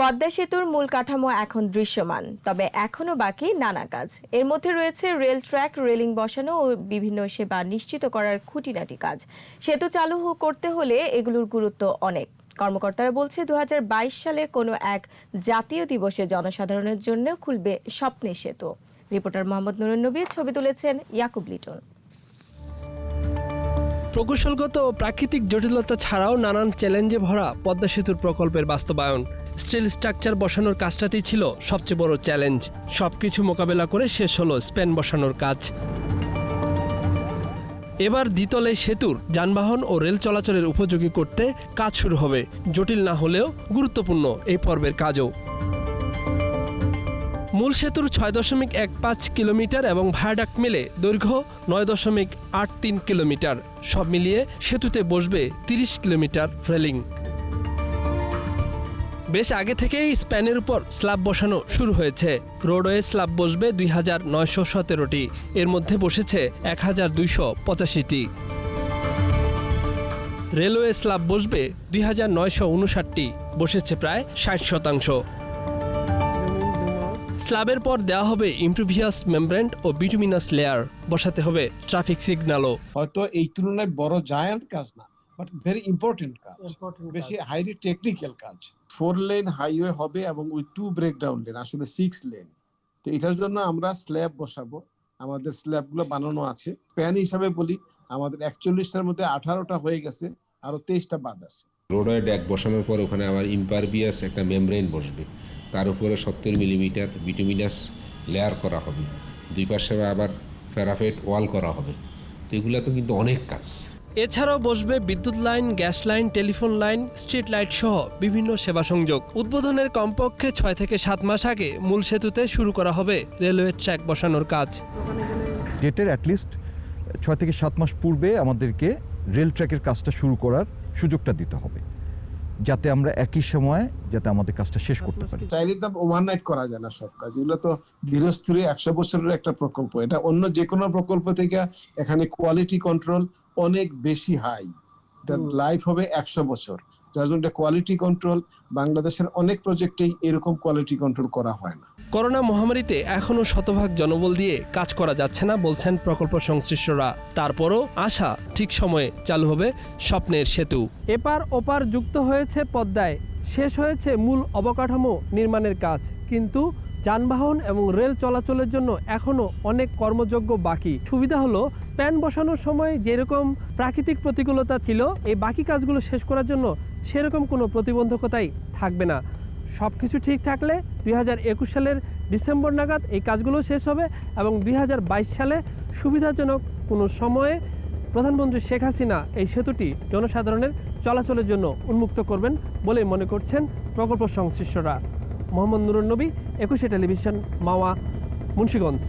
পদ্মা সেতুর মূল কাঠামো এখন দৃশ্যমান, তবে এখনো বাকি নানা কাজ। এর মধ্যে রয়েছে রেল ট্র্যাক, রেলিং বসানো ও বিভিন্ন সেবা নিশ্চিত করার খুঁটিনাটি কাজ। সেতু চালু করতে হলে এগুলোর গুরুত্ব অনেক। কর্মকর্তারা বলছে 2022 সালে কোনো এক জাতীয় দিবসে জনসাধারণের জন্য খুলবে স্বপ্নের সেতু। রিপোর্টার মোহাম্মদ নুরুন নবী ছবি তুলেছেন ইয়াকুব লিটন। প্রকৌশলগত ও প্রাকৃতিক জটিলতা ছাড়াও নানান চ্যালেঞ্জে ভরা পদ্মা সেতুর প্রকল্পের বাস্তবায়ন। স্টিল স্ট্রাকচার বসানোর কাজটাতেই ছিল সবচেয়ে বড় চ্যালেঞ্জ। সবকিছু মোকাবেলা করে শেষ হলো স্প্যান বসানোর কাজ। এবার দ্বিতলে সেতুর যানবাহন ও রেল চলাচলের উপযোগী করতে কাজ শুরু হবে। জটিল না হলেও গুরুত্বপূর্ণ এই পর্বের কাজও। মূল সেতুর 6.15 কিলোমিটার এবং ভায়াডাক্ট মিলে দৈর্ঘ্য 9.83 কিলোমিটার। সব মিলিয়ে সেতুতে বসবে 30 কিলোমিটার রেলিং। বেশ আগে থেকেই স্প্যানের উপর স্ল্যাব বসানো শুরু হয়েছে। রোডওয়ে স্ল্যাব বসবে 2917টি, এর মধ্যে বসেছে 1285টি। রেলওয়ে স্ল্যাব বসবে 2959টি, বসেছে প্রায় 60%। স্ল্যাবের পর দেওয়া হবে ইমপ্রিভিয়াস মেমব্রেন ও বিটুমিনাস লেয়ার, বসাতে হবে ট্রাফিক সিগন্যালও। হয়তো এই তুলনায় বড় জায়ান্ট কাজ না, বাট ভেরি ইম্পর্টেন্ট কাজ, বেশি হাইলি টেকনিক্যাল কাজ। 4 লেন হাইওয়ে হবে এবং উইথ 2 ব্রেকডাউন লেন, আসলে 6 লেন। তো এটার জন্য আমরা স্ল্যাব বসাবো। আমাদের স্ল্যাবগুলো বানানো আছে। স্প্যান হিসাবে বলি আমাদের 41টার মধ্যে 18টা হয়ে গেছে, আরো 23টা বাদ আছে। রোডওয়ে ড্যাক বসানোর পর ওখানে আবার ইমপারভিয়াস একটা মেমব্রেন বসবে, তার উপরে 70 মিলিমিটার বিটুমিনাস লেয়ার করা হবে, দুই পাশে আবার প্যারাফেট ওয়াল করা হবে। তো এগুলো তো কিন্তু অনেক কাজ। এছাড়াও বসবে বিদ্যুৎ line, gas line, telephone line, street light সহ বিভিন্ন সেবা সংযোগ। উদ্বোধনের কমপক্ষে 6 থেকে 7 মাস আগে মূল সেতুতে শুরু করা হবে রেলওয়ে ট্র্যাক বসানোর কাজ। ডেটের অ্যাটলিস্ট 6 থেকে 7 মাস পূর্বে আমাদেরকে রেল ট্র্যাকের কাজটা শুরু করার সুযোগটা দিতে হবে, যাতে আমরা একই সময়ে আমাদের কাজটা শেষ করতে পারি। চাইলে তো ওভারনাইট করা যায় না সব কাজ। এগুলো তো ধীরস্থিরে 100 বছরের একটা প্রকল্প। এটা অন্য যে কোনো প্রকল্প থেকে এখানে কোয়ালিটি কন্ট্রোল অনেক বেশি হাই। এটার লাইফ হবে 100 বছর, যার জন্য কোয়ালিটি কন্ট্রোল বাংলাদেশের অনেক প্রজেক্টেই এরকম কোয়ালিটি কন্ট্রোল করা হয় না। করোনা মহামারীতে এখনো শতভাগ জনবল দিয়ে কাজ করা যাচ্ছে না বলছেন প্রকল্প সংশ্লিষ্টরা। তারপরও আশা ঠিক সময়ে চালু হবে স্বপ্নের সেতু। এপার ওপার যুক্ত হয়েছে পদ্মায়, শেষ হয়েছে মূল অবকাঠামো নির্মাণের কাজ, কিন্তু যানবাহন এবং রেল চলাচলের জন্য এখনো অনেক কর্মযোগ্য বাকি। সুবিধা হলো স্প্যান বসানোর সময় যেরকম প্রাকৃতিক প্রতিকূলতা ছিল, এই বাকি কাজগুলো শেষ করার জন্য সেরকম কোনো প্রতিবন্ধকতাই থাকবে না। সব কিছু ঠিক থাকলে 2021 সালের ডিসেম্বর নাগাদ এই কাজগুলো শেষ হবে এবং 2022 সালে সুবিধাজনক কোনো সময়ে প্রধানমন্ত্রী শেখ হাসিনা এই সেতুটি জনসাধারণের চলাচলের জন্য উন্মুক্ত করবেন বলে মনে করছেন প্রকল্প সংশ্লিষ্টরা। মোহাম্মদ নুরুন নবী, 21 টেলিভিশন, মাওয়া, মুন্সিগঞ্জ।